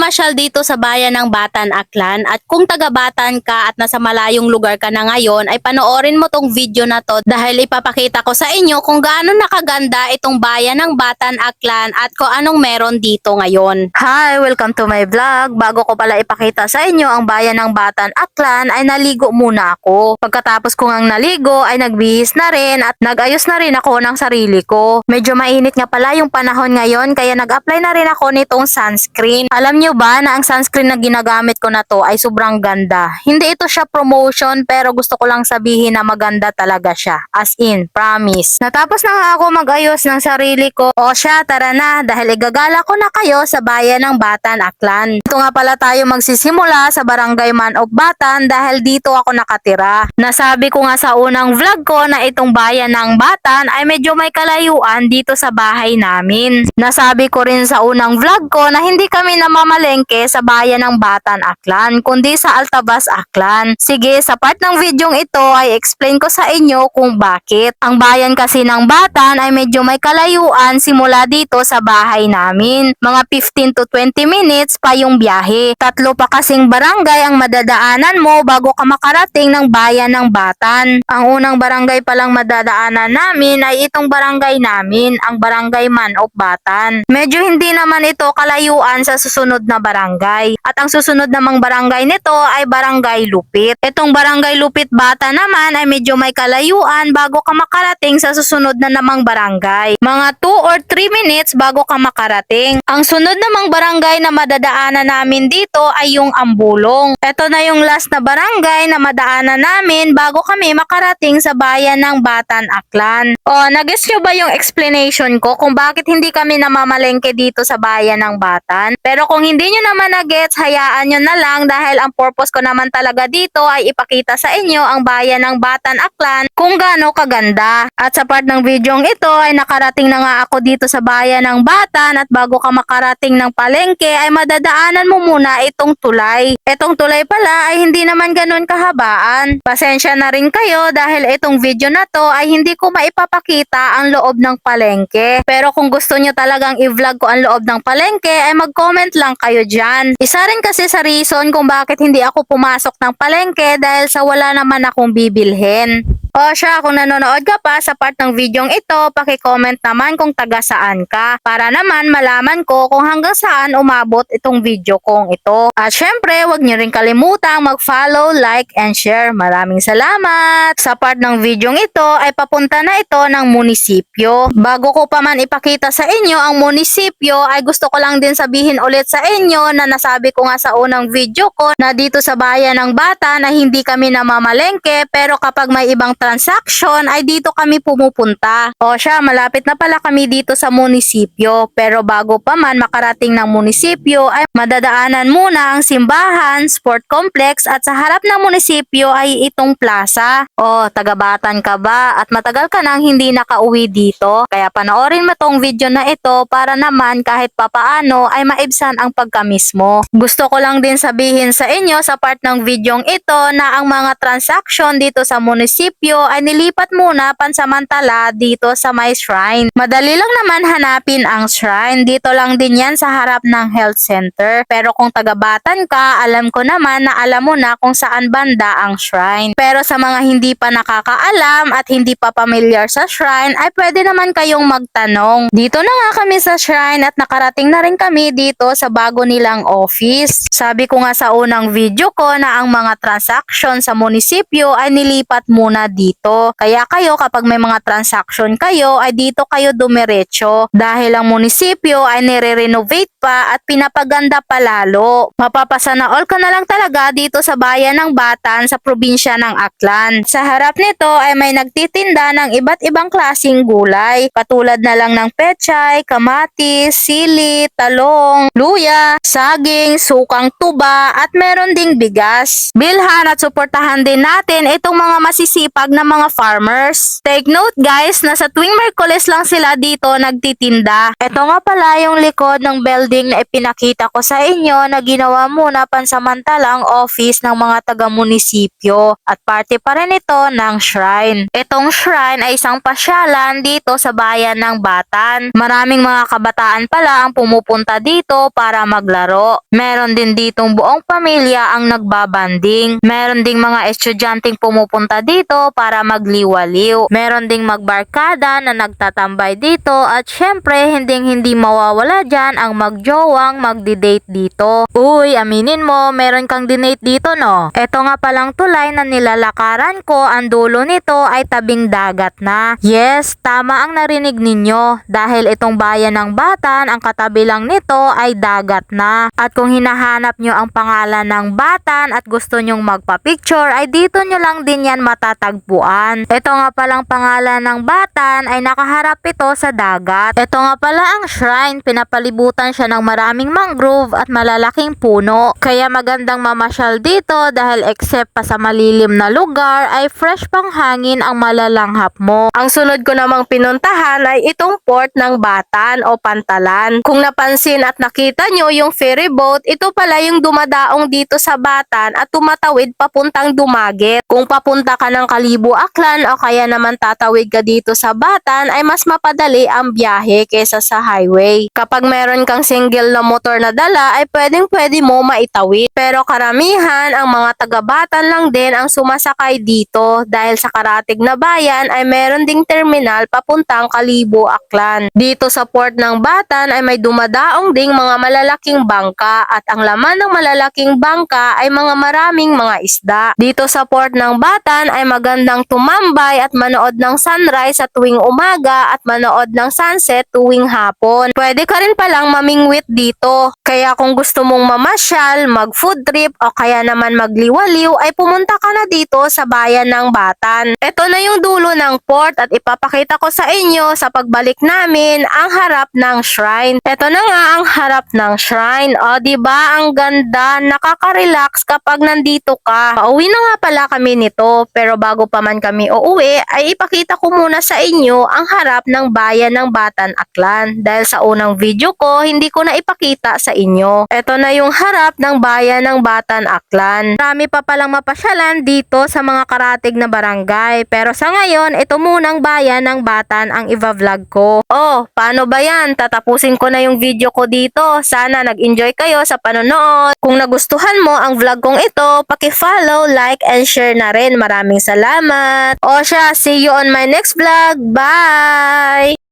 mamasyal dito sa bayan ng Batan, Aklan at kung taga Batan ka at nasa malayong lugar ka na ngayon ay panoorin mo tong video na to dahil ipapakita ko sa inyo kung gaano nakaganda itong bayan ng Batan, Aklan at kung anong meron dito ngayon. Hi! Welcome to my vlog. Bago ko pala ipakita sa inyo ang bayan ng Batan, Aklan ay naligo muna ako. Pagkatapos ko ngang naligo ay nagbihis na rin at nagayos na rin ako ng sarili ko. Medyo mainit nga pala yung panahon ngayon kaya nag-apply na rin ako nitong sunscreen. Alam nyo ba na ang sunscreen na ginagamit ko na to ay sobrang ganda. Hindi ito siya promotion pero gusto ko lang sabihin na maganda talaga siya. As in, promise. Natapos na nga ako mag-ayos ng sarili ko. O siya, tara na dahil igagala ko na kayo sa bayan ng Batan, Aklan. Dito nga pala tayo magsisimula sa Barangay Man of Batan dahil dito ako nakatira. Nasabi ko nga sa unang vlog ko na itong bayan ng Batan ay medyo may kalayuan dito sa bahay namin. Nasabi ko rin sa unang vlog ko na hindi kami namamalengke sa bayan ng Batan, Aklan, kundi sa Altabas, Aklan. Sige, sa part ng videong ito ay explain ko sa inyo kung bakit. Ang bayan kasi ng Batan ay medyo may kalayuan simula dito sa bahay namin. Mga 15 to 20 minutes pa yung biyahe. Tatlo pa kasing barangay ang madadaanan mo bago ka makarating ng bayan ng Batan. Ang unang barangay palang madadaanan namin ay itong barangay namin, ang Barangay Man of Batan. Medyo hindi naman ito kalayuan sa susunod na barangay. At ang susunod namang barangay nito ay Barangay Lupit. Itong Barangay Lupit Batan naman ay medyo may kalayuan bago ka makarating sa susunod na namang barangay. Mga 2 or 3 minutes bago ka makarating. Ang sunod namang barangay na madadaanan namin dito ay yung Ambulong. Ito na yung last na barangay na madaanan namin bago kami makarating sa bayan ng Batan, Aklan. O, nag-gets nyo ba yung explanation ko kung bakit hindi kami namamalengke dito sa bayan ng Batan? Pero kung hindi nyo naman na-gets, hayaan nyo na lang dahil ang purpose ko naman talaga dito ay ipakita sa inyo ang bayan ng Batan, Aklan kung gaano kaganda. At sa part ng videong ito ay nakarating na nga ako dito sa bayan ng Batan at bago ka makarating ng palengke ay madadaanan mo muna itong tulay. Itong tulay pala ay hindi naman ganun kahabaan. Pasensya na rin kayo dahil itong video na to ay hindi ko maipapakita ang loob ng palengke. Pero kung gusto nyo talagang i-vlog ko ang loob ng palengke ay mag-comment lang kayo dyan. Isa rin kasi sa reason kung bakit hindi ako pumasok ng palengke dahil sa wala naman akong bibilhin. O siya, kung nanonood ka pa sa part ng videong ito, paki-comment naman kung taga saan ka para naman malaman ko kung hanggang saan umabot itong video kong ito. At syempre, huwag niyo rin kalimutang mag-follow, like, and share. Maraming salamat! Sa part ng videong ito ay papunta na ito ng munisipyo. Bago ko pa man ipakita sa inyo ang munisipyo ay gusto ko lang din sabihin ulit sa inyo na nasabi ko nga sa unang video ko na dito sa bayan ng Batan na hindi kami namamalengke pero kapag may ibang transaction ay dito kami pumupunta. O siya, malapit na pala kami dito sa munisipyo pero bago pa man makarating ng munisipyo ay madadaanan muna ang simbahan, sport complex at sa harap ng munisipyo ay itong plaza. O, taga-Batan ka ba at matagal ka nang hindi nakauwi dito? Kaya panoorin mo tong video na ito para naman kahit papaano ay maibsan ang pagkamiss mo. Gusto ko lang din sabihin sa inyo sa part ng videong ito na ang mga transaction dito sa munisipyo ay nilipat muna pansamantala dito sa may shrine. Madali lang naman hanapin ang shrine. Dito lang din yan sa harap ng health center. Pero kung taga-Batan ka, alam ko naman na alam mo na kung saan banda ang shrine. Pero sa mga hindi pa nakakaalam at hindi pa familiar sa shrine, ay pwede naman kayong magtanong. Dito na nga kami sa shrine at nakarating na rin kami dito sa bago nilang office. Sabi ko nga sa unang video ko na ang mga transaction sa munisipyo ay nilipat muna dito. Kaya kayo kapag may mga transaction kayo ay dito kayo dumiretso dahil ang munisipyo ay nire-renovate pa at pinapaganda pa lalo. Mapapasana all ka na lang talaga dito sa bayan ng Batan sa probinsya ng Aklan. Sa harap nito ay may nagtitinda ng iba't ibang klaseng gulay katulad na lang ng pechay, kamatis, sili, talong, luya, saging, sukang tuba at meron ding bigas. Bilhan at suportahan din natin itong mga masisipag na mga farmers. Take note guys na sa tuwing Merkules lang sila dito nagtitinda. Ito nga pala yung likod ng building building na ipinakita ko sa inyo na ginawa muna pansamantalang office ng mga taga-munisipyo at parte pa rin ito ng shrine. Itong shrine ay isang pasyalan dito sa bayan ng Batan. Maraming mga kabataan pala ang pumupunta dito para maglaro. Meron din ditong buong pamilya ang nagbabanding. Meron ding mga estudyanteng pumupunta dito para magliwaliw. Meron ding magbarkada na nagtatambay dito at syempre hindi mawawala dyan ang magjowang magdi-date dito. Uy, aminin mo, meron kang dinate dito no? Ito nga palang tulay na nilalakaran ko, ang dulo nito ay tabing dagat na. Yes, tama ang narinig ninyo dahil itong bayan ng Batan, ang katabi lang nito ay dagat na. At kung hinahanap nyo ang pangalan ng Batan at gusto nyong magpa-picture ay dito nyo lang din yan matatagpuan. Ito nga palang pangalan ng Batan ay nakaharap ito sa dagat. Ito nga pala ang shrine, pinapalibutan siya ng maraming mangrove at malalaking puno. Kaya magandang mamasyal dito dahil except pa sa malilim na lugar ay fresh pang hangin ang malalanghap mo. Ang sunod ko namang pinuntahan ay itong port ng Batan o Pantalan. Kung napansin at nakita nyo yung ferry boat, ito pala yung dumadaong dito sa Batan at tumatawid papuntang Dumaguete. Kung papunta ka ng Kalibo Aklan o kaya naman tatawid ka dito sa Batan ay mas mapadali ang biyahe kesa sa highway. Kapag meron kang single na motor na dala ay pwede mo maitawid. Pero karamihan ang mga taga-Batan lang din ang sumasakay dito dahil sa karatig na bayan ay meron ding terminal papuntang Kalibo Aklan. Dito sa port ng Batan ay may dumadaong ding mga malalaking bangka at ang laman ng malalaking bangka ay mga maraming mga isda. Dito sa port ng Batan ay magandang tumambay at manood ng sunrise sa tuwing umaga at manood ng sunset tuwing hapon. Pwede ka rin palang mamingwit dito. Kaya kung gusto mong mamasyal, mag-food trip o kaya naman magliwaliw ay pumunta ka na dito sa bayan ng Batan. Ito na yung dulo ng port at ipapakita ko sa inyo sa pagbalik namin ang harap ng shrine. Ito na nga ang harap ng shrine. O diba ang ganda, nakaka-relax kapag nandito ka. Pauwi na nga pala kami nito pero bago pa man kami uuwi ay ipakita ko muna sa inyo ang harap ng bayan ng Batan Aklan. Dahil sa unang video ko, hindi ko na ipakita sa inyo. Ito na yung harap ng bayan ng Batan Aklan. Marami pa palang mapasyalan dito sa mga karatig na barangay. Pero sa ngayon, ito munang bayan ng Batan ang i-vlog ko. Oh, paano ba yan? Tatapusin ko na yung video ko dito. Sana nag-enjoy kayo sa panonood. Kung nagustuhan mo ang vlog kong ito, paki-follow, like, and share na rin. Maraming salamat. O siya, see you on my next vlog. Bye!